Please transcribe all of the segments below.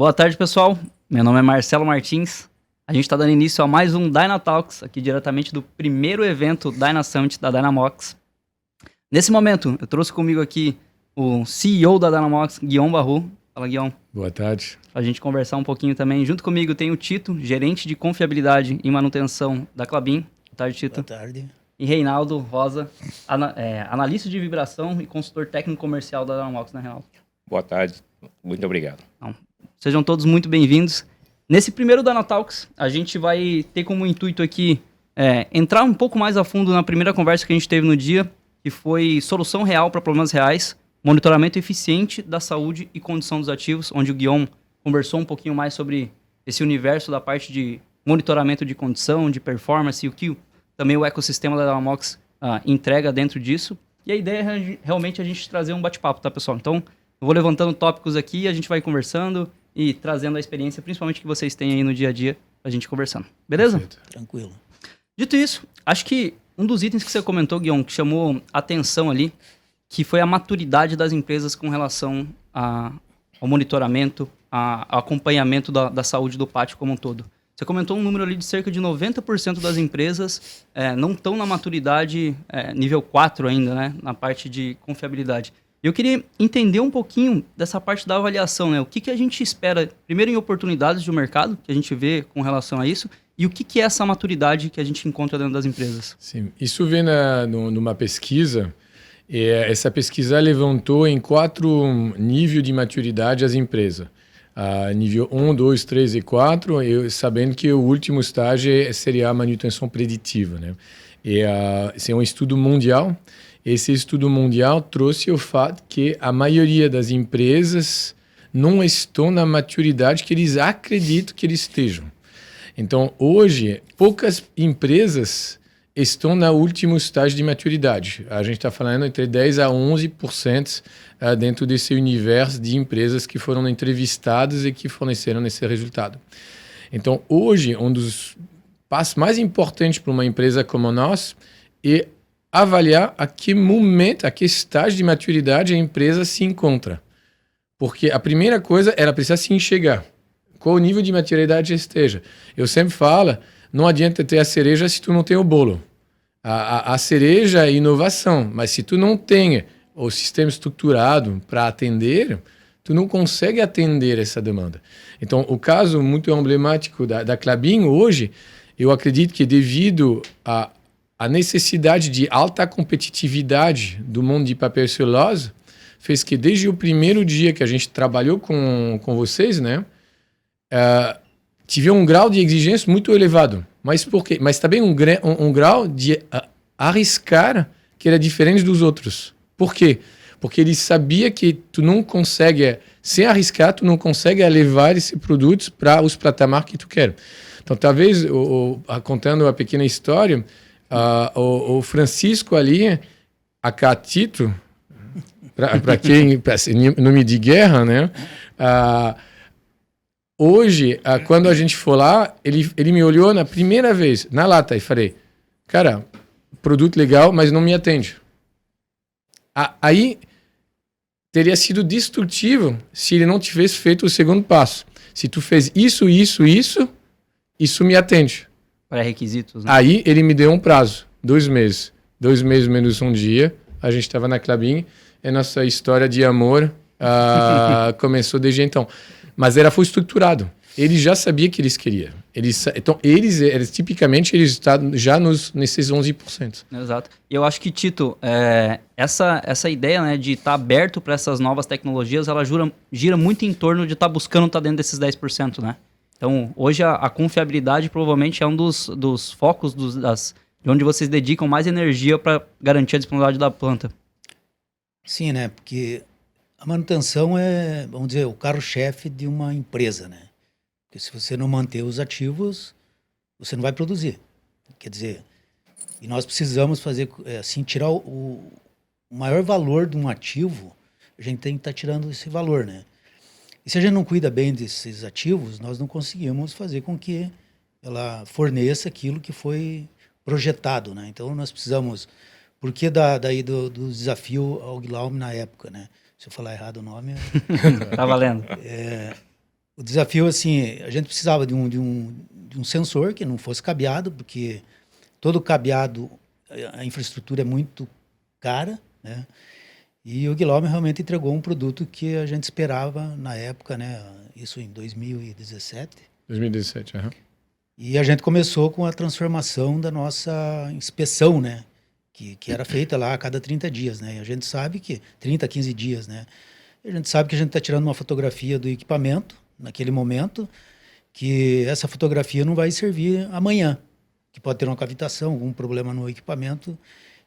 Boa tarde, pessoal. Meu nome é Marcelo Martins. A gente está dando início a mais um Dynatalks, aqui diretamente do primeiro evento Dyna Summit da Dynamox. Nesse momento, eu trouxe comigo aqui o CEO da Dynamox, Guillaume Barru. Fala, Guillaume. Boa tarde. Pra gente conversar um pouquinho também. Junto comigo tem o Tito, gerente de confiabilidade e manutenção da Klabin. Boa tarde, Tito. Boa tarde. E Reinaldo Rosa, analista de vibração e consultor técnico comercial da Dynamox, né, Reinaldo? Boa tarde, muito obrigado. Então, sejam todos muito bem-vindos. Nesse primeiro Dynatalks, a gente vai ter como intuito aqui entrar um pouco mais a fundo na primeira conversa que a gente teve no dia, que foi solução real para problemas reais, monitoramento eficiente da saúde e condição dos ativos, onde o Guillaume conversou um pouquinho mais sobre esse universo da parte de monitoramento de condição, de performance e o que também o ecossistema da Dynamox entrega dentro disso. E a ideia é realmente a gente trazer um bate-papo, tá, pessoal? Então, eu vou levantando tópicos aqui, a gente vai conversando e trazendo a experiência, principalmente que vocês têm aí no dia a dia, a gente conversando. Beleza? Perfeito. Tranquilo. Dito isso, acho que um dos itens que você comentou, Guillaume, que chamou atenção ali, que foi a maturidade das empresas com relação ao monitoramento, ao acompanhamento da saúde do pátio como um todo. Você comentou um número ali de cerca de 90% das empresas não estão na maturidade nível 4 ainda, né? Na parte de confiabilidade. Eu queria entender um pouquinho dessa parte da avaliação, né? O que a gente espera, primeiro em oportunidades de mercado, que a gente vê com relação a isso, e o que é essa maturidade que a gente encontra dentro das empresas? Sim, isso vem numa pesquisa, e essa pesquisa levantou em 4 níveis de maturidade as empresas. Nível 1, 2, 3 e 4, sabendo que o último estágio seria a manutenção preditiva, né? Esse é um estudo mundial. Esse estudo mundial trouxe o fato que a maioria das empresas não estão na maturidade que eles acreditam que eles estejam. Então, hoje, poucas empresas estão no último estágio de maturidade. A gente está falando entre 10% a 11% dentro desse universo de empresas que foram entrevistadas e que forneceram esse resultado. Então, hoje, um dos passos mais importantes para uma empresa como a nossa é avaliar a que momento, a que estágio de maturidade a empresa se encontra. Porque a primeira coisa, ela precisa se enxergar. Qual o nível de maturidade esteja. Eu sempre falo, não adianta ter a cereja se tu não tem o bolo. A cereja é inovação, mas se tu não tem o sistema estruturado para atender, tu não consegue atender essa demanda. Então, o caso muito emblemático da Klabin hoje, eu acredito que devido a necessidade de alta competitividade do mundo de papel e celulose, fez que desde o primeiro dia que a gente trabalhou com vocês, né, tive um grau de exigência muito elevado. Mas por quê? Mas também um grau de arriscar que era diferente dos outros. Por quê? Porque ele sabia que tu não consegue, sem arriscar, tu não consegue levar esse produto para os patamares que tu quer. Então, talvez, contando uma pequena história, o Francisco ali, a Catito, para quem, nome de guerra, né? Hoje, quando a gente for lá, ele me olhou na primeira vez, na lata, e falei, cara, produto legal, mas não me atende. Aí, teria sido destrutivo se ele não tivesse feito o segundo passo. Se tu fez isso me atende. Pré-requisitos, né? Aí, ele me deu um prazo, 2 meses. 2 meses menos um dia, a gente estava na Klabin, e nossa história de amor começou desde então. Mas foi estruturado. Ele já sabia que eles queriam. Então, eles tipicamente, eles estão já nesses 11%. Exato. E eu acho que, Tito, essa ideia, né, de estar aberto para essas novas tecnologias, ela gira muito em torno de estar buscando estar dentro desses 10%, né? Então, hoje a confiabilidade provavelmente é um dos focos de onde vocês dedicam mais energia para garantir a disponibilidade da planta. Sim, né? Porque a manutenção é, vamos dizer, o carro-chefe de uma empresa, né? Porque se você não manter os ativos, você não vai produzir. Quer dizer, e nós precisamos fazer, assim, tirar o maior valor de um ativo, a gente tem que estar tirando esse valor, né? E se a gente não cuida bem desses ativos, nós não conseguimos fazer com que ela forneça aquilo que foi projetado, né? Então, nós precisamos... Por que daí do desafio ao Guillaume na época, né? Se eu falar errado o nome... Tá valendo. O O desafio, assim, a gente precisava de um sensor que não fosse cabeado, porque todo cabeado, a infraestrutura é muito cara, né? E o Guilherme realmente entregou um produto que a gente esperava na época, né? Isso em 2017. 2017, aham. E a gente começou com a transformação da nossa inspeção, né? Que era feita lá a cada 30 dias, né? E a gente sabe que 30, 15 dias, né? E a gente sabe que a gente está tirando uma fotografia do equipamento naquele momento, que essa fotografia não vai servir amanhã, que pode ter uma cavitação, algum problema no equipamento,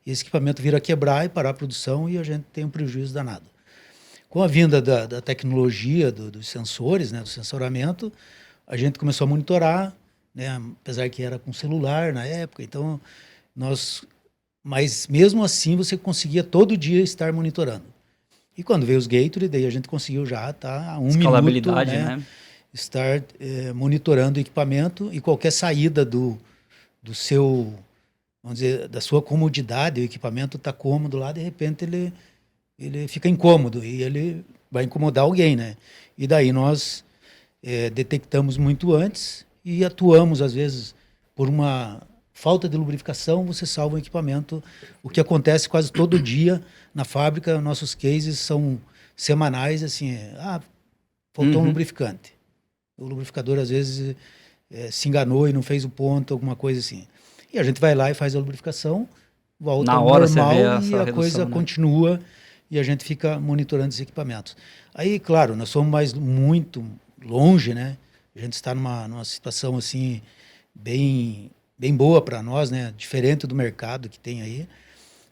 e esse equipamento vir a quebrar e parar a produção e a gente tem um prejuízo danado. Com a vinda da tecnologia, dos sensores, né, do sensoramento, a gente começou a monitorar, né, apesar que era com celular na época, então mas mesmo assim você conseguia todo dia estar monitorando. E quando veio os Gatorade, daí a gente conseguiu já estar a 1 minuto, né? Estar monitorando o equipamento e qualquer saída do seu, vamos dizer, da sua comodidade, o equipamento está cômodo lá, de repente ele fica incômodo e ele vai incomodar alguém, né? E daí nós detectamos muito antes e atuamos, às vezes, por uma falta de lubrificação, você salva o equipamento. O que acontece quase todo dia na fábrica, nossos cases são semanais, assim, faltou um lubrificante. O lubrificador, às vezes, se enganou e não fez o ponto, alguma coisa assim. E a gente vai lá e faz a lubrificação, volta na ao hora normal você vê e a redução, coisa né? continua e a gente fica monitorando os equipamentos. Aí, claro, nós somos muito longe, né? A gente está numa situação, assim, bem boa para nós, né? Diferente do mercado que tem aí.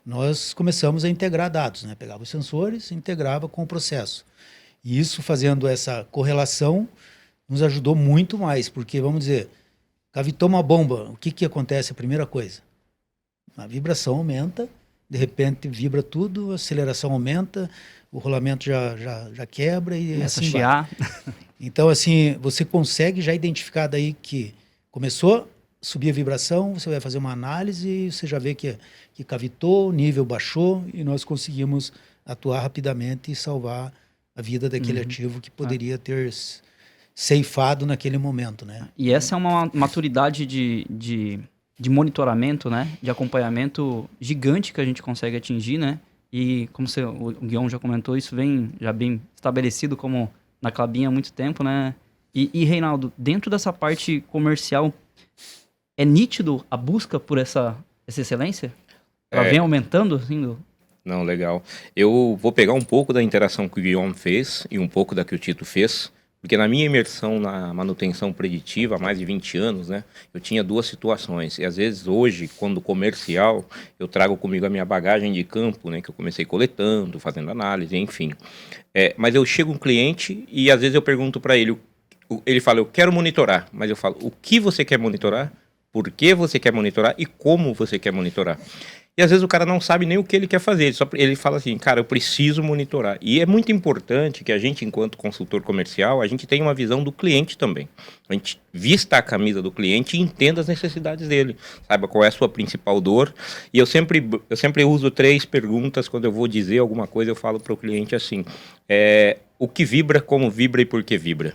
Nós começamos a integrar dados, né? Pegava os sensores e integrava com o processo. E isso, fazendo essa correlação, nos ajudou muito mais, porque, vamos dizer, cavitou uma bomba, o que acontece? A primeira coisa, a vibração aumenta, de repente vibra tudo, a aceleração aumenta, o rolamento já quebra e começa assim a chiar. Então, assim, você consegue já identificar daí que começou a subir a vibração, você vai fazer uma análise e você já vê que cavitou, o nível baixou e nós conseguimos atuar rapidamente e salvar a vida daquele ativo que poderia ter ceifado naquele momento, né? E essa é uma maturidade de monitoramento, né? De acompanhamento gigante que a gente consegue atingir, né? E como o Guilherme já comentou, isso vem já bem estabelecido como na Klabin há muito tempo, né? E Reinaldo, dentro dessa parte comercial, é nítido a busca por essa excelência? Ela vem aumentando, assim? Não, legal. Eu vou pegar um pouco da interação que o Guilherme fez e um pouco da que o Tito fez, porque na minha imersão na manutenção preditiva, há mais de 20 anos, né, eu tinha duas situações. E às vezes hoje, quando comercial, eu trago comigo a minha bagagem de campo, né, que eu comecei coletando, fazendo análise, enfim. Mas eu chego um cliente e às vezes eu pergunto para ele, ele fala, eu quero monitorar, mas eu falo, o que você quer monitorar? Por que você quer monitorar e como você quer monitorar? E às vezes o cara não sabe nem o que ele quer fazer, ele fala assim, cara, eu preciso monitorar. E é muito importante que a gente, enquanto consultor comercial, a gente tenha uma visão do cliente também. A gente vista a camisa do cliente e entenda as necessidades dele, saiba qual é a sua principal dor. E eu sempre uso 3 perguntas quando eu vou dizer alguma coisa, eu falo para o cliente assim, o que vibra, como vibra e por que vibra.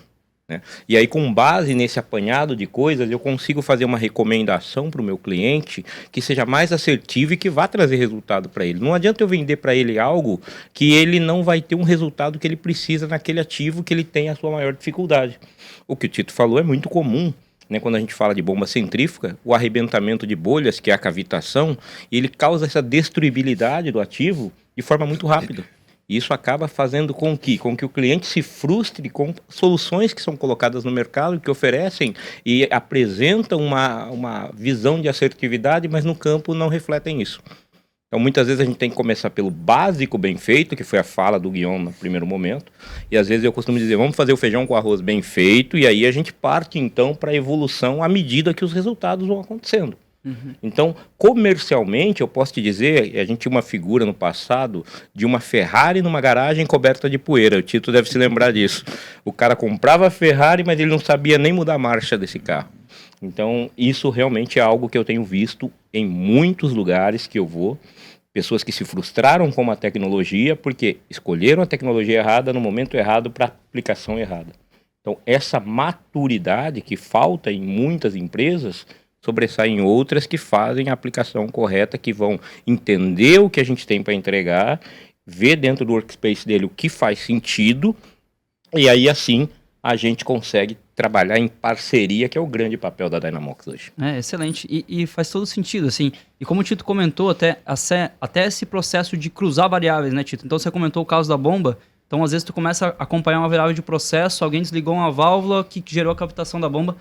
Né? E aí, com base nesse apanhado de coisas, eu consigo fazer uma recomendação para o meu cliente que seja mais assertiva e que vá trazer resultado para ele. Não adianta eu vender para ele algo que ele não vai ter um resultado que ele precisa naquele ativo que ele tem a sua maior dificuldade. O que o Tito falou é muito comum. Né, quando a gente fala de bomba centrífuga, o arrebentamento de bolhas, que é a cavitação, ele causa essa destruibilidade do ativo de forma muito rápida. E isso acaba fazendo com que o cliente se frustre com soluções que são colocadas no mercado, que oferecem e apresentam uma visão de assertividade, mas no campo não refletem isso. Então, muitas vezes a gente tem que começar pelo básico bem feito, que foi a fala do Guilherme no primeiro momento. E às vezes eu costumo dizer, vamos fazer o feijão com arroz bem feito, e aí a gente parte então para a evolução à medida que os resultados vão acontecendo. Então, comercialmente, eu posso te dizer, a gente tinha uma figura no passado de uma Ferrari numa garagem coberta de poeira. O Tito deve se lembrar disso. O cara comprava a Ferrari, mas ele não sabia nem mudar a marcha desse carro. Então, isso realmente é algo que eu tenho visto em muitos lugares que eu vou. Pessoas que se frustraram com a tecnologia porque escolheram a tecnologia errada no momento errado para a aplicação errada. Então, essa maturidade que falta em muitas empresas sobressai em outras que fazem a aplicação correta, que vão entender o que a gente tem para entregar, ver dentro do workspace dele o que faz sentido, e aí assim a gente consegue trabalhar em parceria, que é o grande papel da Dynamox hoje. Excelente. E faz todo sentido, assim. E como o Tito comentou, até esse processo de cruzar variáveis, né, Tito? Então você comentou o caso da bomba. Então, às vezes, tu começa a acompanhar uma variável de processo, alguém desligou uma válvula que gerou a captação da bomba.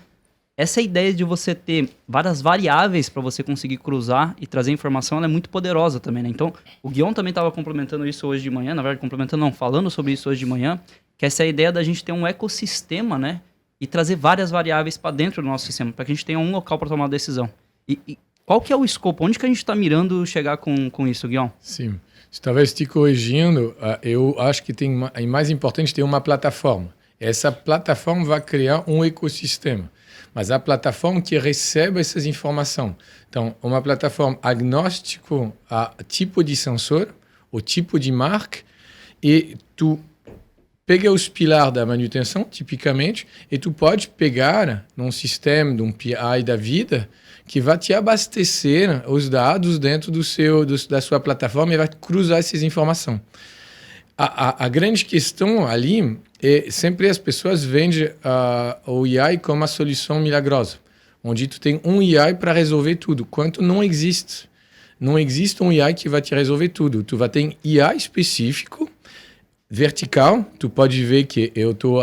Essa ideia de você ter várias variáveis para você conseguir cruzar e trazer informação, ela é muito poderosa também, né? Então, o Guion também estava complementando isso hoje de manhã, na verdade, complementando não, falando sobre isso hoje de manhã, que essa é a ideia da gente ter um ecossistema, né? E trazer várias variáveis para dentro do nosso sistema, para que a gente tenha um local para tomar uma decisão. E qual que é o escopo? Onde que a gente está mirando chegar com isso, Guion? Sim. Talvez te corrigindo, eu acho que é mais importante ter uma plataforma. Essa plataforma vai criar um ecossistema, mas a plataforma que recebe essas informações. Então, uma plataforma agnóstico a tipo de sensor, o tipo de marca, e tu pega os pilares da manutenção, tipicamente, e tu pode pegar num sistema, de um PI da vida, que vai te abastecer os dados dentro da sua plataforma e vai cruzar essas informações. A grande questão ali é sempre as pessoas vendem o AI como a solução milagrosa, onde tu tem um AI para resolver tudo, quanto não existe. Não existe um AI que vai te resolver tudo. Tu vai ter AI específico, vertical. Tu pode ver que eu estou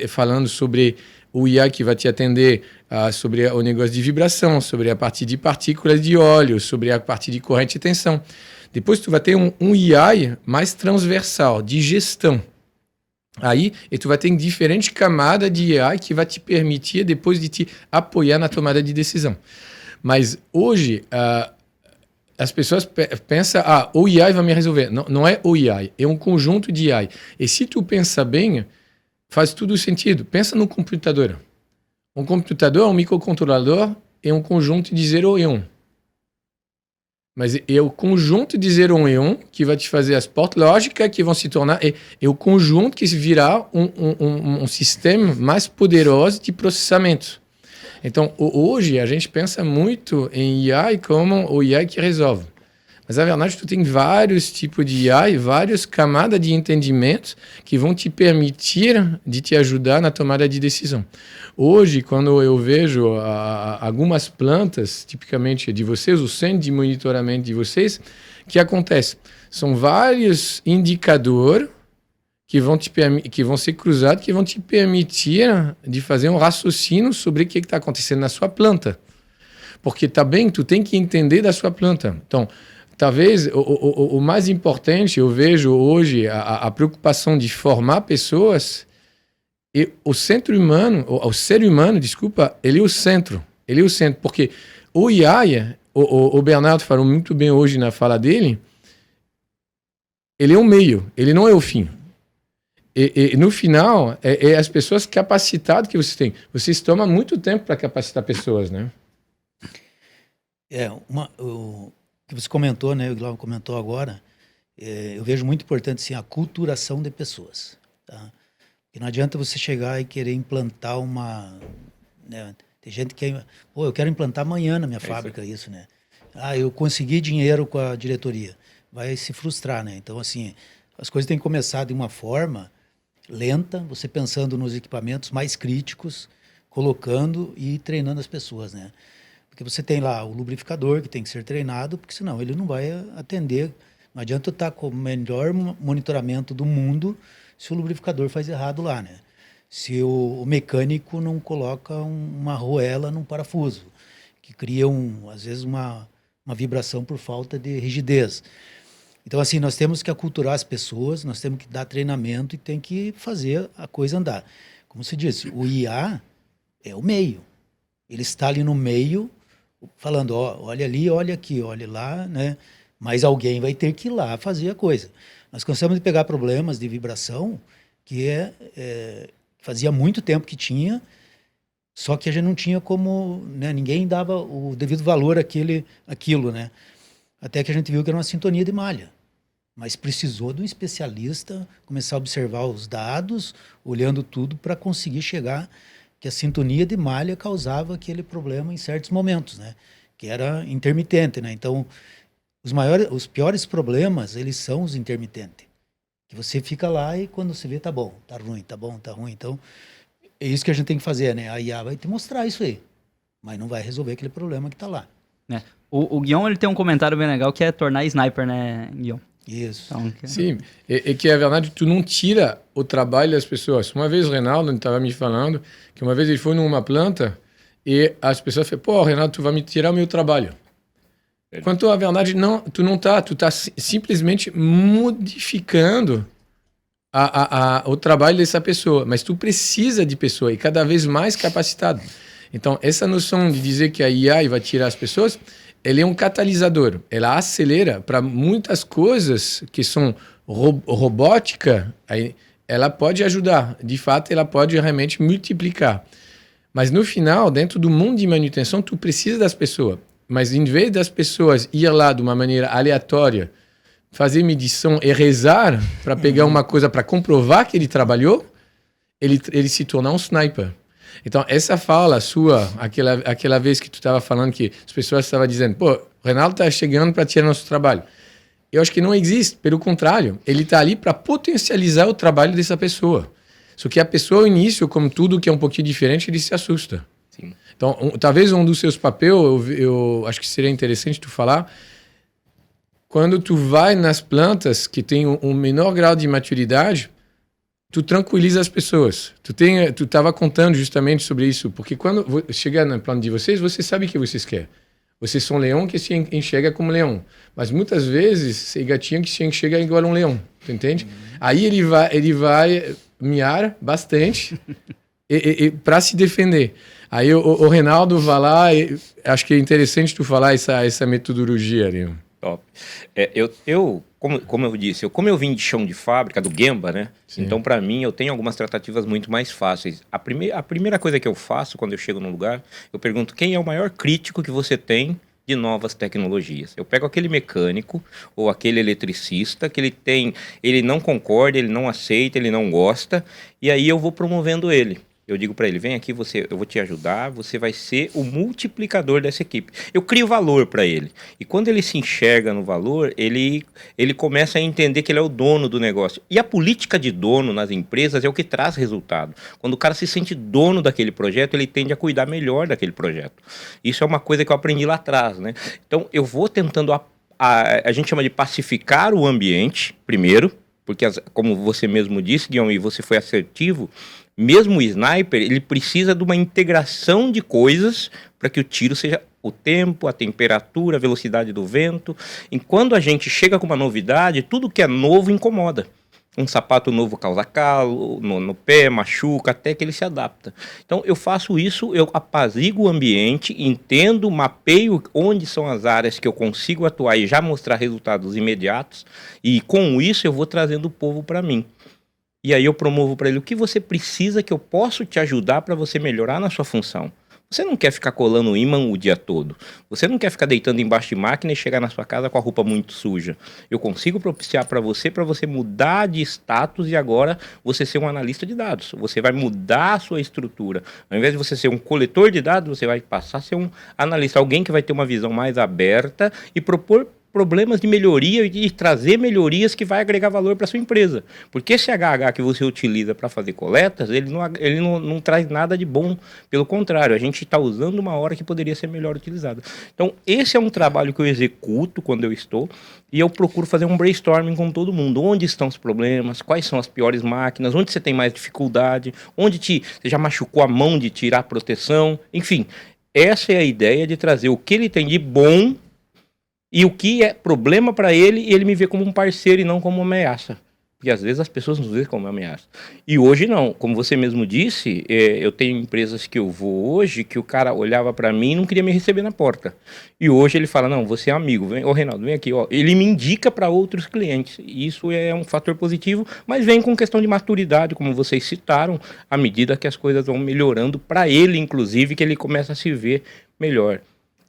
falando sobre o AI que vai te atender sobre o negócio de vibração, sobre a parte de partículas de óleo, sobre a parte de corrente e tensão. Depois tu vai ter um AI mais transversal, de gestão. Aí, e tu vai ter diferentes camadas de AI que vai te permitir, depois de te apoiar na tomada de decisão. Mas hoje, as pessoas pensam, o AI vai me resolver. Não, não é o AI, é um conjunto de AI. E se tu pensa bem, faz tudo sentido. Pensa no computador. Um computador, um microcontrolador, é um conjunto de 0 e 1. Mas é o conjunto de 0 e 1 que vai te fazer as portas lógicas que vão se tornar... É o conjunto que virá um sistema mais poderoso de processamento. Então, hoje, a gente pensa muito em AI como o AI que resolve. Mas, na verdade, tu tem vários tipos de AI, várias camadas de entendimento que vão te permitir de te ajudar na tomada de decisão. Hoje, quando eu vejo algumas plantas, tipicamente de vocês, o centro de monitoramento de vocês, o que acontece? São vários indicadores que vão ser cruzados, que vão te permitir de fazer um raciocínio sobre o que está acontecendo na sua planta. Porque também tu tem que entender da sua planta. Então, talvez o mais importante, eu vejo hoje a preocupação de formar pessoas, e o ser humano, desculpa, ele é o centro. Ele é o centro, porque o AI, o Bernardo falou muito bem hoje na fala dele, ele é o meio, ele não é o fim. E no final, é as pessoas capacitadas que você tem. Vocês tomam muito tempo para capacitar pessoas, né? O que você comentou, né? O Glauco comentou agora, eu vejo muito importante assim, a culturação de pessoas. Tá? Porque não adianta você chegar e querer implantar uma... Né? Tem gente que eu quero implantar amanhã na minha fábrica isso, né? Eu consegui dinheiro com a diretoria. Vai se frustrar, né? Então, assim, as coisas têm que começar de uma forma lenta, você pensando nos equipamentos mais críticos, colocando e treinando as pessoas, né? Porque você tem lá o lubrificador que tem que ser treinado, porque senão ele não vai atender. Não adianta eu estar com o melhor monitoramento do mundo se o lubrificador faz errado lá, né? Se o mecânico não coloca uma arruela num parafuso, que cria, às vezes, uma vibração por falta de rigidez. Então, assim, nós temos que aculturar as pessoas, nós temos que dar treinamento e tem que fazer a coisa andar. Como se disse, o IA é o meio. Ele está ali no meio, falando, olha ali, olha aqui, olha lá, né? Mas alguém vai ter que ir lá fazer a coisa. Nós cansamos de pegar problemas de vibração que fazia muito tempo que tinha, só que a gente não tinha como, né? Ninguém dava o devido valor àquilo, né? Até que a gente viu que era uma sintonia de malha. mas precisou de um especialista começar a observar os dados, olhando tudo para conseguir chegar que a sintonia de malha causava aquele problema em certos momentos, né? Que era intermitente, né? Então, os piores problemas, eles são os intermitentes. Que você fica lá e quando você vê, tá bom, tá ruim, tá bom, tá ruim. Então, é isso que a gente tem que fazer, né? A IA vai te mostrar isso aí, mas não vai resolver aquele problema que tá lá. Né? O Guion, ele tem um comentário bem legal que é tornar sniper, né, Guion? Isso. Então, Sim, é que é verdade, tu não tira o trabalho das pessoas. Uma vez o Reinaldo estava me falando que uma vez ele foi numa planta e as pessoas falaram, pô, Reinaldo, tu vai me tirar o meu trabalho. Quanto à verdade, não, tu não tá, tu tá simplesmente modificando o trabalho dessa pessoa, mas tu precisa de pessoa e cada vez mais capacitado. Então, essa noção de dizer que a IA vai tirar as pessoas, ele é um catalisador, ela acelera para muitas coisas que são robótica, aí ela pode ajudar, de fato ela pode realmente multiplicar. Mas no final, dentro do mundo de manutenção, tu precisa das pessoas. Mas em vez das pessoas ir lá de uma maneira aleatória, fazer medição e rezar para pegar uma coisa para comprovar que ele trabalhou, ele se torna um sniper. Então, essa fala sua, aquela vez que tu estava falando que as pessoas estavam dizendo, pô, o Reinaldo está chegando para tirar nosso trabalho. Eu acho que não existe, pelo contrário, ele está ali para potencializar o trabalho dessa pessoa. Só que a pessoa, ao início, como tudo que é um pouquinho diferente, ele se assusta. Sim. Então, talvez um dos seus papéis, eu acho que seria interessante tu falar, quando tu vai nas plantas que tem um menor grau de maturidade, tu tranquiliza as pessoas. Tu estava contando justamente sobre isso, porque quando chegar no plano de vocês, você sabe o que vocês querem. Vocês são leão que se enxerga como leão. Mas muitas vezes, é gatinho que se enxerga igual a um leão. Tu entende? Aí ele vai miar bastante para se defender. Aí o Reinaldo vai lá, acho que é interessante tu falar essa metodologia, né? Top. Como eu disse, como eu vim de chão de fábrica, do Gemba, né? Sim. Então, para mim, eu tenho algumas tratativas muito mais fáceis. A primeira coisa que eu faço quando eu chego num lugar, eu pergunto quem é o maior crítico que você tem de novas tecnologias. Eu pego aquele mecânico ou aquele eletricista que ele não concorda, ele não aceita, ele não gosta, e aí eu vou promovendo ele. Eu digo para ele, vem aqui, eu vou te ajudar, você vai ser o multiplicador dessa equipe. Eu crio valor para ele. E quando ele se enxerga no valor, ele começa a entender que ele é o dono do negócio. E a política de dono nas empresas é o que traz resultado. Quando o cara se sente dono daquele projeto, ele tende a cuidar melhor daquele projeto. Isso é uma coisa que eu aprendi lá atrás, né? Então, eu vou tentando, a gente chama de pacificar o ambiente, primeiro, porque, como você mesmo disse, Guilherme, e você foi assertivo, mesmo o sniper, ele precisa de uma integração de coisas para que o tiro seja o tempo, a temperatura, a velocidade do vento. E quando a gente chega com uma novidade, tudo que é novo incomoda. Um sapato novo causa calo no pé, machuca, até que ele se adapta. Então, eu faço isso, eu apazigo o ambiente, entendo, mapeio onde são as áreas que eu consigo atuar e já mostrar resultados imediatos. E com isso, eu vou trazendo o povo para mim. E aí eu promovo para ele o que você precisa que eu posso te ajudar para você melhorar na sua função. Você não quer ficar colando ímã o dia todo. Você não quer ficar deitando embaixo de máquina e chegar na sua casa com a roupa muito suja. Eu consigo propiciar para você mudar de status e agora você ser um analista de dados. Você vai mudar a sua estrutura. Ao invés de você ser um coletor de dados, você vai passar a ser um analista. Alguém que vai ter uma visão mais aberta e propor problemas de melhoria e trazer melhorias que vai agregar valor para sua empresa. Porque esse HH que você utiliza para fazer coletas, ele não traz nada de bom. Pelo contrário, a gente está usando uma hora que poderia ser melhor utilizada. Então, esse é um trabalho que eu executo quando eu estou e eu procuro fazer um brainstorming com todo mundo. Onde estão os problemas? Quais são as piores máquinas? Onde você tem mais dificuldade? Onde você já machucou a mão de tirar a proteção? Enfim, essa é a ideia de trazer o que ele tem de bom e o que é problema para ele, e ele me vê como um parceiro e não como uma ameaça. Porque às vezes as pessoas nos veem como uma ameaça. E hoje não. Como você mesmo disse, eu tenho empresas que eu vou hoje que o cara olhava para mim e não queria me receber na porta. E hoje ele fala, não, você é amigo. Vem, ô Reinaldo, vem aqui. Ó. Ele me indica para outros clientes. E isso é um fator positivo, mas vem com questão de maturidade, como vocês citaram, à medida que as coisas vão melhorando para ele, inclusive, que ele começa a se ver melhor.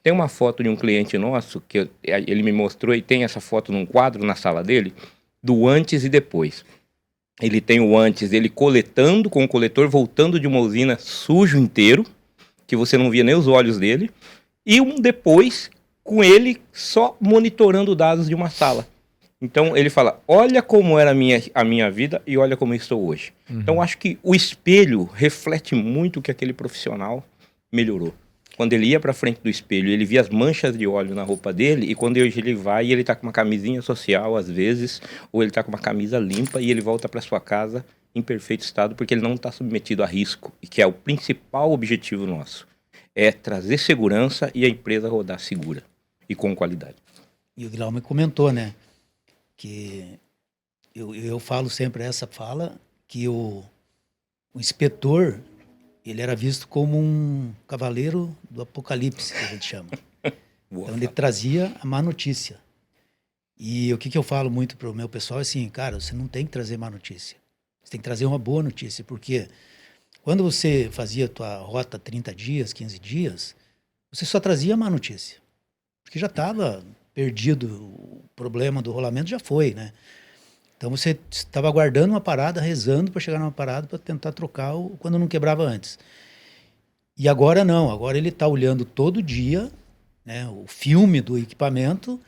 Tem uma foto de um cliente nosso, que ele me mostrou, e tem essa foto num quadro na sala dele, do antes e depois. Ele tem o antes, ele coletando com o coletor, voltando de uma usina sujo inteiro, que você não via nem os olhos dele, e um depois com ele só monitorando dados de uma sala. Então ele fala, olha como era a minha vida e olha como eu estou hoje. Então acho que o espelho reflete muito o que aquele profissional melhorou. Quando ele ia para frente do espelho, ele via as manchas de óleo na roupa dele, e quando hoje ele vai e ele tá com uma camisinha social às vezes, ou ele tá com uma camisa limpa e ele volta para sua casa em perfeito estado, porque ele não está submetido a risco, e que é o principal objetivo nosso. É trazer segurança e a empresa rodar segura e com qualidade. E o Guilherme comentou, né? Que eu falo sempre essa fala, que o inspetor, ele era visto como um cavaleiro do apocalipse, que a gente chama. Então ele trazia a má notícia. E o que eu falo muito para o meu pessoal é assim, cara, você não tem que trazer má notícia. Você tem que trazer uma boa notícia, porque quando você fazia a tua rota 30 dias, 15 dias, você só trazia má notícia. Porque já estava perdido, o problema do rolamento já foi, né? Então você estava aguardando uma parada, rezando para chegar numa parada para tentar trocar quando não quebrava antes. E agora não, agora ele está olhando todo dia, né, o filme do equipamento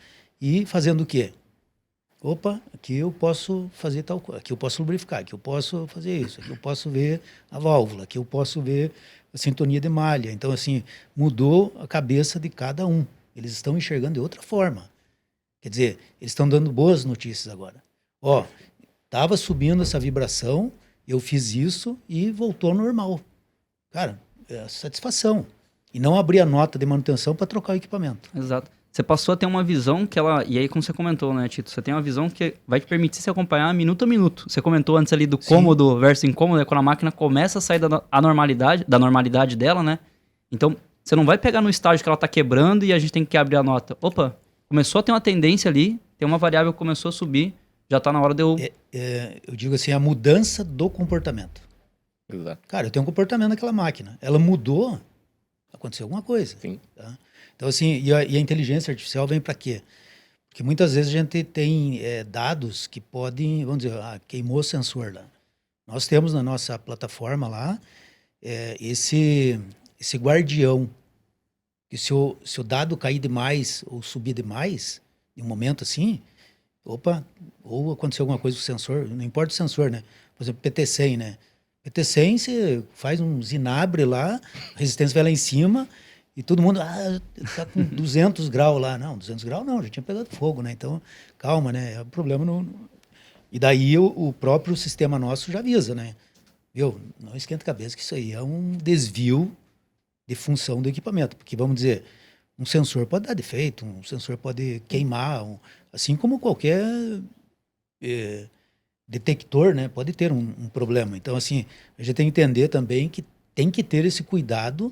e fazendo o quê? Opa, aqui eu posso fazer tal coisa, aqui eu posso lubrificar, aqui eu posso fazer isso, aqui eu posso ver a válvula, aqui eu posso ver a sintonia de malha. Então, assim, mudou a cabeça de cada um. Eles estão enxergando de outra forma. Quer dizer, eles estão dando boas notícias agora. Ó, estava subindo essa vibração, eu fiz isso e voltou ao normal. Cara, é satisfação. E não abrir a nota de manutenção para trocar o equipamento. Exato. Você passou a ter uma visão que ela... E aí, como você comentou, né, Tito? Você tem uma visão que vai te permitir se acompanhar minuto a minuto. Você comentou antes ali do cômodo versus incômodo, né? Quando a máquina começa a sair da normalidade dela, né? Então, você não vai pegar no estágio que ela está quebrando e a gente tem que abrir a nota. Opa, começou a ter uma tendência ali, tem uma variável que começou a subir, já está na hora de eu... Eu digo assim, a mudança do comportamento. Exato. Cara, eu tenho um comportamento naquela máquina. Ela mudou, aconteceu alguma coisa. Sim. Tá? Então, assim, e a inteligência artificial vem para quê? Porque muitas vezes a gente tem dados que podem, vamos dizer, queimou o sensor lá. Nós temos na nossa plataforma lá esse guardião, que se o dado cair demais ou subir demais, em um momento assim, opa, ou aconteceu alguma coisa com o sensor, não importa o sensor, né? Por exemplo, PT100, né? PT100, você faz um zinabre lá, a resistência vai lá em cima, e todo mundo, tá com 200 graus lá. Não, 200 graus não, já tinha pegado fogo, né? Então, calma, né? O problema não... E daí o próprio sistema nosso já avisa, né? Viu? Não esquenta a cabeça que isso aí é um desvio de função do equipamento. Porque, vamos dizer, um sensor pode dar defeito, um sensor pode queimar, assim como qualquer detector, né? Pode ter um problema. Então, assim, a gente tem que entender também que tem que ter esse cuidado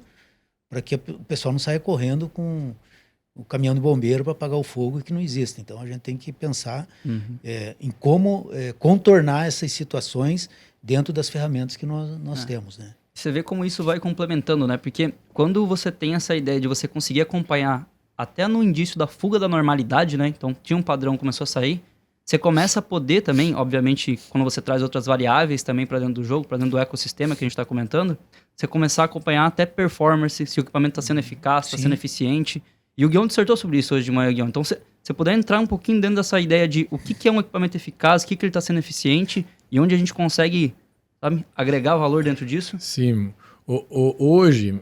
para que o pessoal não saia correndo com o caminhão de bombeiro para apagar o fogo que não existe. Então, a gente tem que pensar em como contornar essas situações dentro das ferramentas que nós temos, né? Você vê como isso vai complementando, né? Porque quando você tem essa ideia de você conseguir acompanhar até no indício da fuga da normalidade, né? Então, tinha um padrão, começou a sair. Você começa a poder também, obviamente, quando você traz outras variáveis também para dentro do jogo, para dentro do ecossistema que a gente está comentando, você começar a acompanhar até performance, se o equipamento está sendo eficaz, está sendo eficiente. E o Guion dissertou sobre isso hoje de manhã, Guion. Então, você puder entrar um pouquinho dentro dessa ideia de o que é um equipamento eficaz, o que ele está sendo eficiente e onde a gente consegue, sabe, agregar valor dentro disso. Sim. Hoje,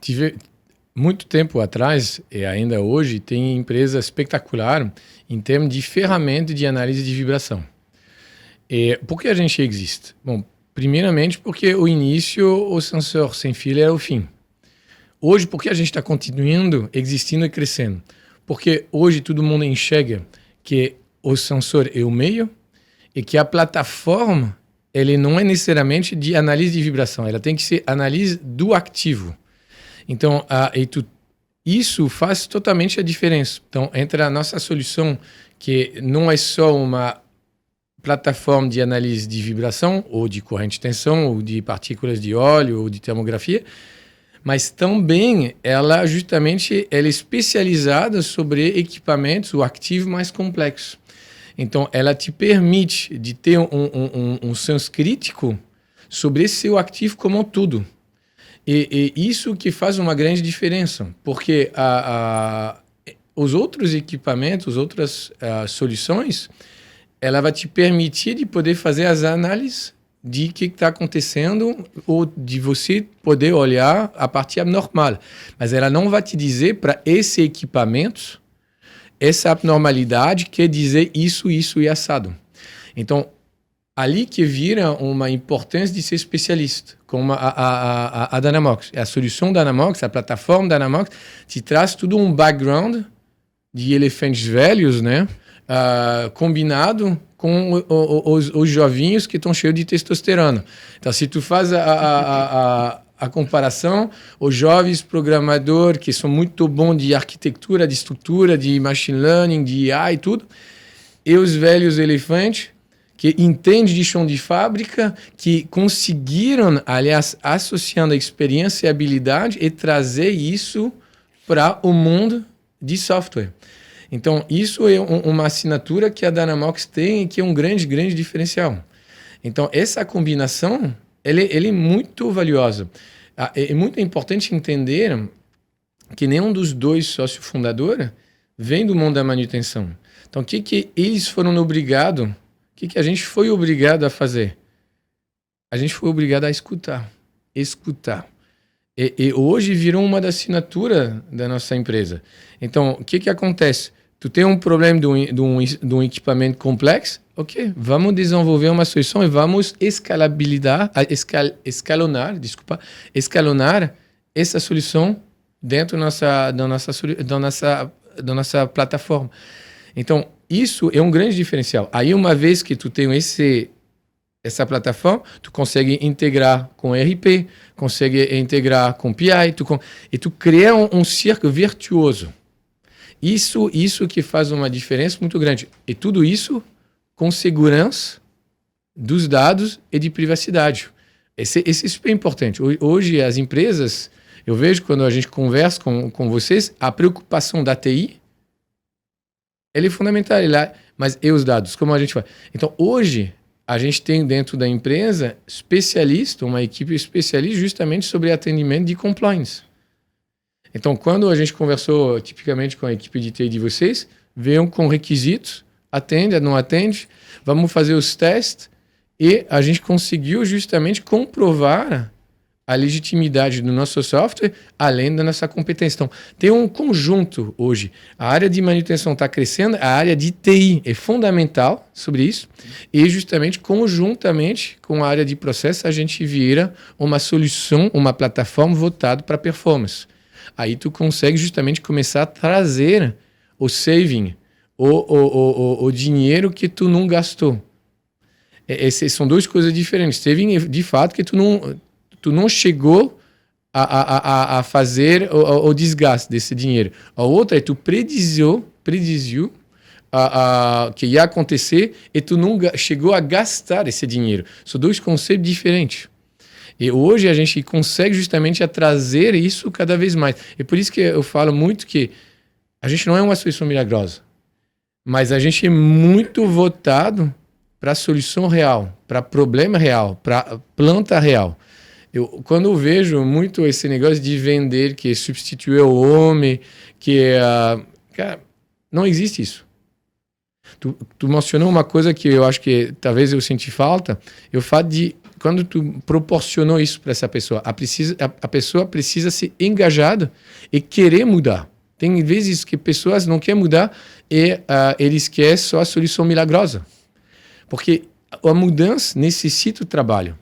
tive muito tempo atrás, e ainda hoje, tem empresa espetacular em termos de ferramenta de análise de vibração. Por que a gente existe? Bom, primeiramente porque o início, o sensor sem fio era o fim. Hoje, por que a gente está continuando existindo e crescendo? Porque hoje todo mundo enxerga que o sensor é o meio e que a plataforma ele não é necessariamente de análise de vibração, ela tem que ser análise do ativo. Então, isso faz totalmente a diferença. Então, entre a nossa solução, que não é só uma plataforma de análise de vibração, ou de corrente de tensão, ou de partículas de óleo, ou de termografia, mas também ela justamente é especializada sobre equipamentos ou ativos mais complexos. Então, ela te permite de ter um senso crítico sobre esse seu ativo como um todo. E isso que faz uma grande diferença, porque os outros equipamentos, as outras soluções, ela vai te permitir de poder fazer as análises de o que está acontecendo ou de você poder olhar a parte abnormal. Mas ela não vai te dizer para esse equipamento essa abnormalidade quer dizer isso e assado. Então, ali que vira uma importância de ser especialista, como a Dynamox. A solução da Dynamox, a plataforma da Dynamox, te traz tudo um background de elefantes velhos, né? Combinado com os jovinhos que estão cheios de testosterona. Então, se tu faz a comparação, os jovens programadores que são muito bons de arquitetura, de estrutura, de machine learning, de AI e tudo, e os velhos elefantes que entendem de chão de fábrica, que conseguiram, aliás, associando a experiência e habilidade e trazer isso para o mundo de software. Então, isso é uma assinatura que a Dynamox tem e que é um grande, grande diferencial. Então, essa combinação, ela é muito valiosa. É muito importante entender que nenhum dos dois sócios fundadores vem do mundo da manutenção. Então, o que eles foram obrigados, o que a gente foi obrigado a fazer? A gente foi obrigado a escutar. E hoje virou uma das assinaturas da nossa empresa. Então, o que acontece? Tu tem um problema de um equipamento complexo, ok, vamos desenvolver uma solução e vamos escalonar essa solução dentro da nossa plataforma. Então, isso é um grande diferencial. Aí, uma vez que tu tem essa plataforma, tu consegue integrar com ERP, consegue integrar com PI, e tu cria um círculo virtuoso. Isso que faz uma diferença muito grande. E tudo isso com segurança dos dados e de privacidade. Esse é super importante. Hoje, as empresas, eu vejo quando a gente conversa com vocês, a preocupação da TI, ela é fundamental. Mas e os dados? Como a gente faz? Então, hoje, a gente tem dentro da empresa uma equipe especialista justamente sobre atendimento de compliance. Então, quando a gente conversou tipicamente com a equipe de TI de vocês, veio com requisitos, atende, não atende, vamos fazer os testes e a gente conseguiu justamente comprovar a legitimidade do nosso software, além da nossa competência. Então, tem um conjunto hoje. A área de manutenção está crescendo, a área de TI é fundamental sobre isso, e justamente conjuntamente com a área de processo, a gente vira uma solução, uma plataforma voltada para performance. Aí tu consegue justamente começar a trazer o saving, o dinheiro que tu não gastou. Essas são duas coisas diferentes. Saving é de fato que tu não chegou a fazer o desgaste desse dinheiro. A outra é tu prediziu que ia acontecer e tu não chegou a gastar esse dinheiro. São dois conceitos diferentes. E hoje a gente consegue justamente a trazer isso cada vez mais. É por isso que eu falo muito que a gente não é uma solução milagrosa, mas a gente é muito voltado para a solução real, para problema real, para planta real. Quando eu vejo muito esse negócio de vender, que substituir o homem, cara, não existe isso. Tu mencionou uma coisa que eu acho que talvez eu senti falta, eu falo de quando tu proporcionou isso para essa pessoa, a pessoa precisa ser engajada e querer mudar. Tem vezes que pessoas não querem mudar e eles querem só a solução milagrosa. Porque a mudança necessita o trabalho.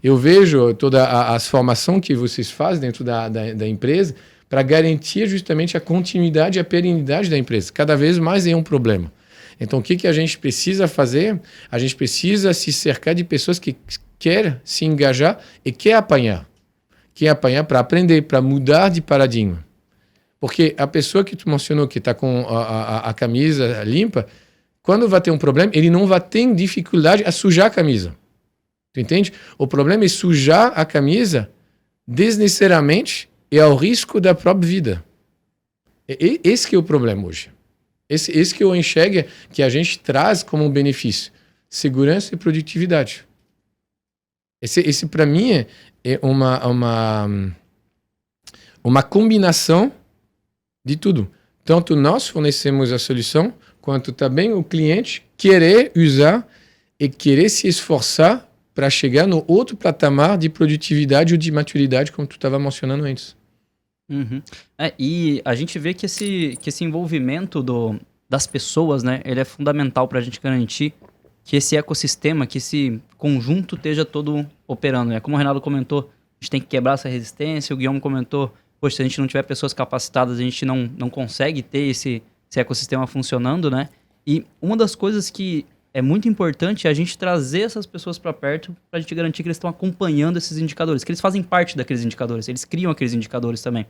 Eu vejo toda as formações que vocês fazem dentro da empresa para garantir justamente a continuidade e a perenidade da empresa. Cada vez mais é um problema. Então, o que a gente precisa fazer? A gente precisa se cercar de pessoas que querem se engajar e querem apanhar. Querem apanhar para aprender, para mudar de paradigma. Porque a pessoa que tu mencionou, que está com a camisa limpa, quando vai ter um problema, ele não vai ter dificuldade a sujar a camisa. Tu entende? O problema é sujar a camisa desnecessariamente e ao risco da própria vida. Esse que é o problema hoje. Esse que eu enxergo que a gente traz como benefício. Segurança e produtividade. Esse para mim, é uma combinação de tudo. Tanto nós fornecemos a solução, quanto também o cliente querer usar e querer se esforçar para chegar no outro patamar de produtividade ou de maturidade, como tu estava mencionando antes. Uhum. E a gente vê que esse envolvimento das pessoas, né, ele é fundamental para a gente garantir que esse ecossistema, que esse conjunto esteja todo operando. Como o Renato comentou, a gente tem que quebrar essa resistência, o Guilherme comentou, poxa, se a gente não tiver pessoas capacitadas, a gente não consegue ter esse ecossistema funcionando, né? E uma das coisas que é muito importante é a gente trazer essas pessoas para perto para a gente garantir que eles estão acompanhando esses indicadores, que eles fazem parte daqueles indicadores, eles criam aqueles indicadores também.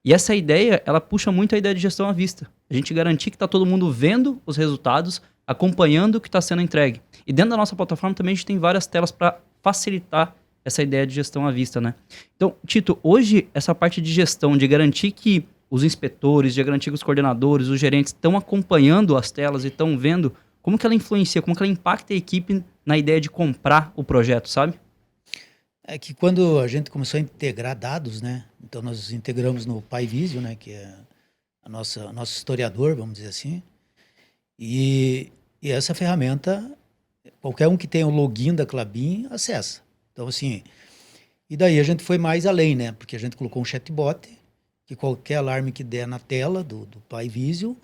E essa ideia, ela puxa muito a ideia de gestão à vista. A gente garantir que está todo mundo vendo os resultados, acompanhando o que está sendo entregue. E dentro da nossa plataforma também a gente tem várias telas para facilitar essa ideia de gestão à vista, né? Então, Tito, hoje essa parte de gestão, de garantir que os inspetores, de garantir que os coordenadores, os gerentes estão acompanhando as telas e estão vendo como que ela influencia, como que ela impacta a equipe na ideia de comprar o projeto, sabe? É que quando a gente começou a integrar dados, né? Então nós integramos no PyVisio, né? Que é nosso historiador, vamos dizer assim. E essa ferramenta, qualquer um que tenha o login da Klabin acessa. Então assim, e daí a gente foi mais além, né? Porque a gente colocou um chatbot que qualquer alarme que der na tela do PyVisio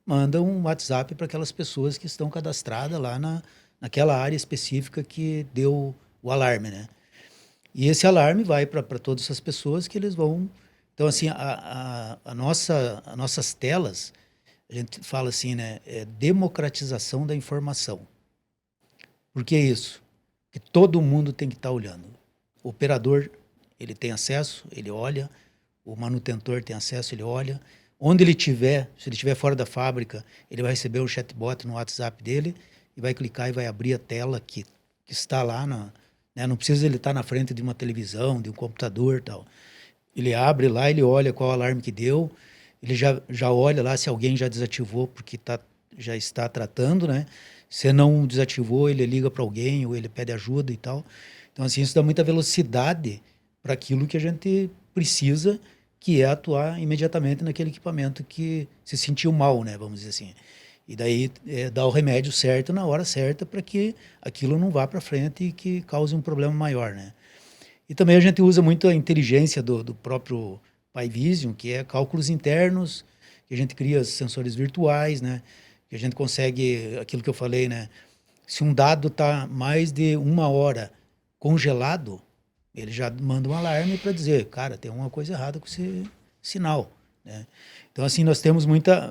manda um WhatsApp para aquelas pessoas que estão cadastradas lá naquela área específica que deu o alarme, né? E esse alarme vai para todas essas pessoas que eles vão... Então, assim, nossas telas, a gente fala assim, né? É democratização da informação. Por que isso? Porque todo mundo tem que estar olhando. O operador, ele tem acesso, ele olha. O manutentor tem acesso, ele olha. Onde ele estiver, se ele estiver fora da fábrica, ele vai receber o chatbot no WhatsApp dele e vai clicar e vai abrir a tela que está lá né? Não precisa ele estar na frente de uma televisão, de um computador e tal. Ele abre lá, ele olha qual alarme que deu, ele já olha lá se alguém já desativou porque já está tratando, né? Se não desativou, ele liga para alguém ou ele pede ajuda e tal. Então, assim, isso dá muita velocidade para aquilo que a gente precisa, que é atuar imediatamente naquele equipamento que se sentiu mal, né? Vamos dizer assim. E daí dar o remédio certo na hora certa para que aquilo não vá para frente e que cause um problema maior, né? E também a gente usa muito a inteligência do próprio PyVision, que é cálculos internos, que a gente cria sensores virtuais, né? Que a gente consegue, aquilo que eu falei, né? Se um dado está mais de 1 hora congelado, ele já manda um alarme para dizer, cara, tem alguma coisa errada com esse sinal, né? Então, assim, nós temos muita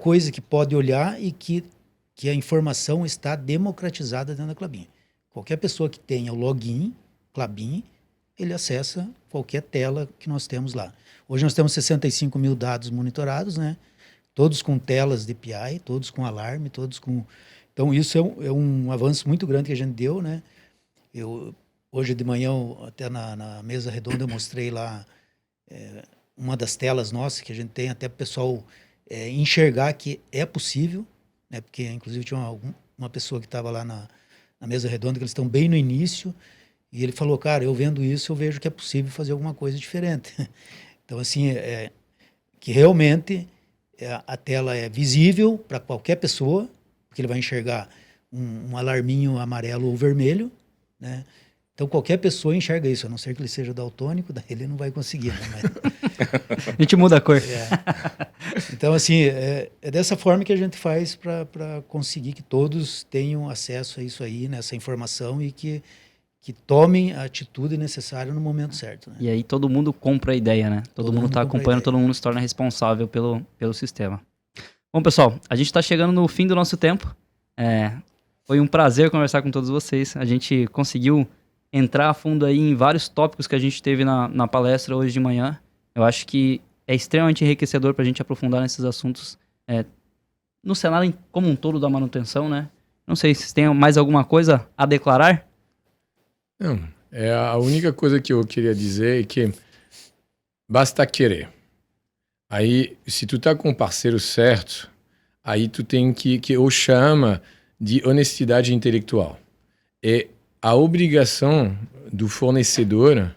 coisa que pode olhar e que a informação está democratizada dentro da Klabin. Qualquer pessoa que tenha o login Klabin, ele acessa qualquer tela que nós temos lá. Hoje nós temos 65 mil dados monitorados, né? Todos com telas DPI, todos com alarme, todos com... Então isso é um avanço muito grande que a gente deu, né? Hoje de manhã, até na mesa redonda, eu mostrei lá uma das telas nossas que a gente tem, até para o pessoal enxergar que é possível, né? Porque inclusive tinha uma pessoa que estava lá na mesa redonda, que eles estão bem no início, e ele falou, cara, eu vendo isso, eu vejo que é possível fazer alguma coisa diferente. Então, assim, que realmente a tela é visível para qualquer pessoa, porque ele vai enxergar um alarminho amarelo ou vermelho, né? Então, qualquer pessoa enxerga isso, a não ser que ele seja daltônico, daí ele não vai conseguir, né? Mas... A gente muda a cor. Então, assim, é dessa forma que a gente faz para conseguir que todos tenham acesso a isso aí, nessa informação, e que tomem a atitude necessária no momento certo, né? E aí todo mundo compra a ideia, né? Todo mundo está acompanhando, todo mundo se torna responsável pelo sistema. Bom, pessoal, a gente está chegando no fim do nosso tempo. Foi um prazer conversar com todos vocês. A gente conseguiu entrar a fundo aí em vários tópicos que a gente teve na palestra hoje de manhã. Eu acho que é extremamente enriquecedor para a gente aprofundar nesses assuntos no cenário como um todo da manutenção, né? Não sei se tem mais alguma coisa a declarar. Não, a única coisa que eu queria dizer é que basta querer. Aí, se tu tá com o parceiro certo, aí tu tem que eu chama de honestidade intelectual. É a obrigação do fornecedor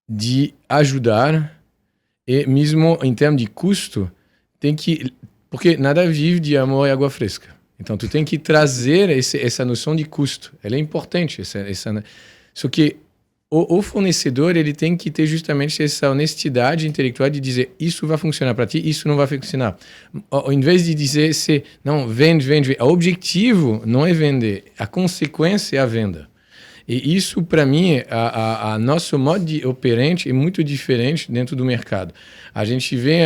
de ajudar, e mesmo em termos de custo, tem que... Porque nada vive de amor e água fresca. Então, tu tem que trazer essa noção de custo. Ela é importante. Só que o fornecedor, ele tem que ter justamente essa honestidade intelectual de dizer isso vai funcionar para ti, isso não vai funcionar. Em vez de dizer, não, vende. O objetivo não é vender, a consequência é a venda. E isso, para mim, a nosso modo de operante é muito diferente dentro do mercado. A gente vê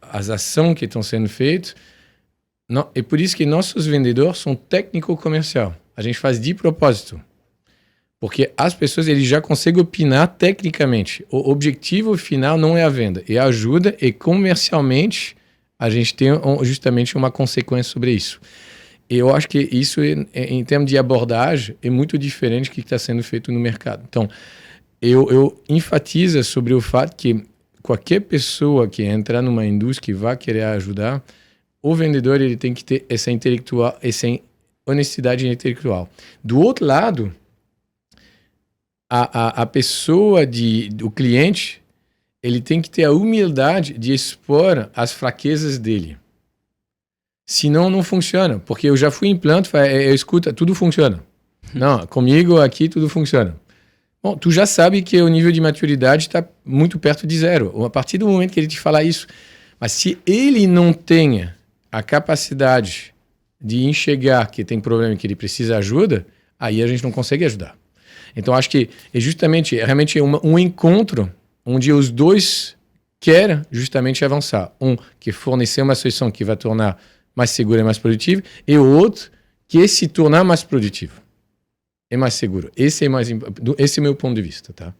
as ações que estão sendo feitas, é por isso que nossos vendedores são técnico-comercial. A gente faz de propósito. Porque as pessoas eles já conseguem opinar tecnicamente. O objetivo final não é a venda, é a ajuda, e comercialmente a gente tem justamente uma consequência sobre isso. Eu acho que isso, em termos de abordagem, é muito diferente do que está sendo feito no mercado. Então, eu enfatizo sobre o fato que qualquer pessoa que entrar numa indústria que vai querer ajudar, o vendedor ele tem que ter essa honestidade intelectual. Do outro lado, a pessoa, o cliente, ele tem que ter a humildade de expor as fraquezas dele. Senão, não funciona. Porque eu já fui em planta, eu escuto, tudo funciona. Não, comigo aqui tudo funciona. Bom, tu já sabe que o nível de maturidade está muito perto de zero. A partir do momento que ele te falar isso. Mas se ele não tenha a capacidade de enxergar que tem problema e que ele precisa de ajuda, aí a gente não consegue ajudar. Então, acho que realmente um encontro onde os dois querem justamente avançar. Um que fornecer uma solução que vai tornar mais segura e mais produtiva, e o outro que se tornar mais produtivo e mais seguro. Esse é o meu ponto de vista, tá?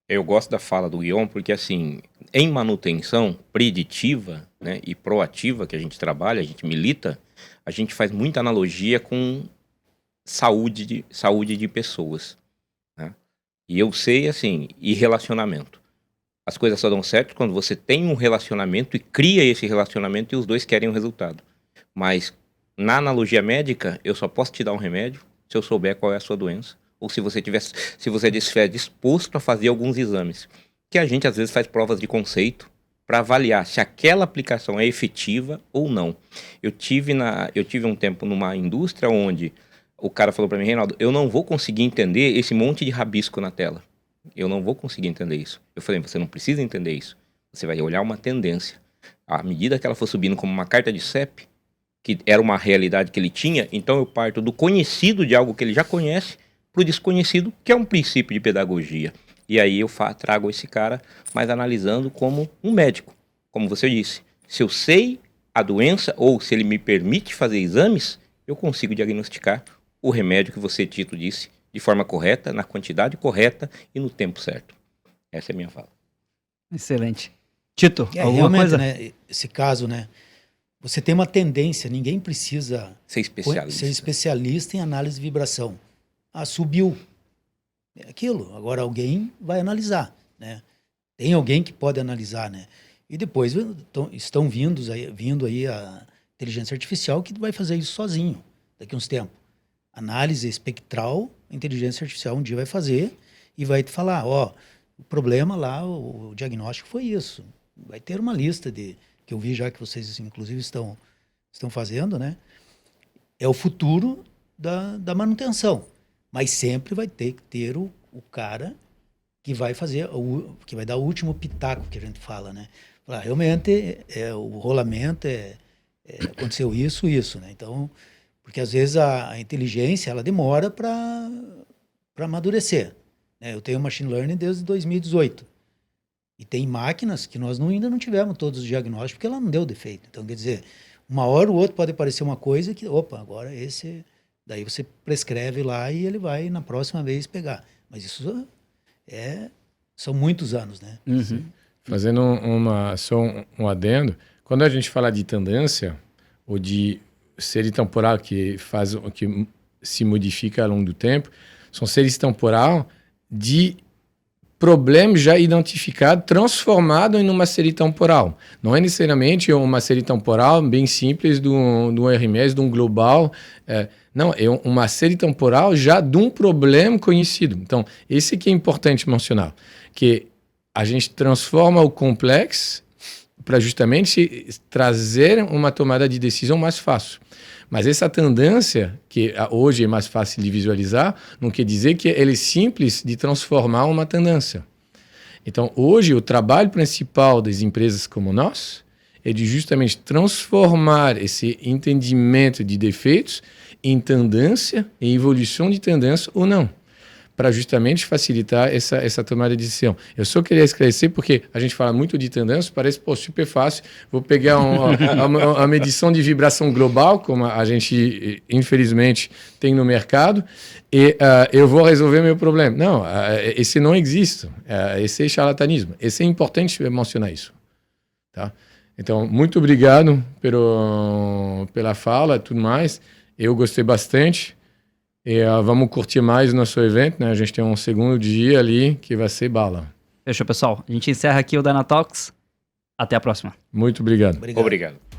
Eu gosto da fala do Guillaume porque, assim, em manutenção preditiva, né, e proativa que a gente trabalha, a gente milita, a gente faz muita analogia com saúde de pessoas, né? E eu sei, assim, e relacionamento. As coisas só dão certo quando você tem um relacionamento e cria esse relacionamento e os dois querem o resultado. Mas, na analogia médica, eu só posso te dar um remédio se eu souber qual é a sua doença. Ou se você estiver disposto a fazer alguns exames. Que a gente, às vezes, faz provas de conceito para avaliar se aquela aplicação é efetiva ou não. Eu tive um tempo numa indústria onde o cara falou para mim, Reinaldo, eu não vou conseguir entender esse monte de rabisco na tela. Eu não vou conseguir entender isso. Eu falei, você não precisa entender isso. Você vai olhar uma tendência. À medida que ela for subindo como uma carta de CEP, que era uma realidade que ele tinha, então eu parto do conhecido de algo que ele já conhece para o desconhecido, que é um princípio de pedagogia. E aí eu trago esse cara, mas analisando como um médico. Como você disse, se eu sei a doença, ou se ele me permite fazer exames, eu consigo diagnosticar o remédio que você, Tito, disse, de forma correta, na quantidade correta e no tempo certo. Essa é a minha fala. Excelente. Tito, alguma realmente, coisa? Né, esse caso, né? Você tem uma tendência, ninguém precisa ser especialista em análise de vibração. Ah, subiu. É aquilo. Agora alguém vai analisar, né? Tem alguém que pode analisar, né? E depois estão vindo aí a inteligência artificial que vai fazer isso sozinho daqui a uns tempos. Análise espectral, a inteligência artificial um dia vai fazer e vai te falar, ó, o problema lá, o diagnóstico foi isso. Vai ter uma lista que eu vi já que vocês, inclusive, estão fazendo, né? É o futuro da manutenção. Mas sempre vai ter que ter o cara que vai fazer, que vai dar o último pitaco que a gente fala, né? Realmente, o rolamento aconteceu isso, né? Então, porque às vezes a inteligência, ela demora para amadurecer, né? Eu tenho machine learning desde 2018. E tem máquinas que nós ainda não tivemos todos os diagnósticos, porque ela não deu defeito. Então, quer dizer, uma hora ou outra pode aparecer uma coisa que, opa, agora esse... Daí você prescreve lá e ele vai na próxima vez pegar. Mas isso são muitos anos, né? Uhum. Fazendo só um adendo, quando a gente fala de tendência ou de série temporal que se modifica ao longo do tempo, são séries temporal de problema já identificado, transformado em uma série temporal. Não é necessariamente uma série temporal bem simples de um RMS, de um global. Não, é uma série temporal já de um problema conhecido. Então, esse que é importante mencionar, que a gente transforma o complexo para justamente trazer uma tomada de decisão mais fácil. Mas essa tendência, que hoje é mais fácil de visualizar, não quer dizer que ela é simples de transformar uma tendência. Então, hoje, o trabalho principal das empresas como nós é de justamente transformar esse entendimento de defeitos em tendência, em evolução de tendência ou não, para justamente facilitar essa tomada de decisão. Eu só queria esclarecer, porque a gente fala muito de tendência, parece super fácil, vou pegar uma medição de vibração global, como a gente, infelizmente, tem no mercado, e eu vou resolver meu problema. Não, esse não existe, esse é charlatanismo. Esse é importante mencionar isso. Tá? Então, muito obrigado pela fala e tudo mais. Eu gostei bastante. E vamos curtir mais o nosso evento, né? A gente tem um segundo dia ali que vai ser bala. Fechou, pessoal. A gente encerra aqui o Dynatalks. Até a próxima. Muito obrigado. Obrigado.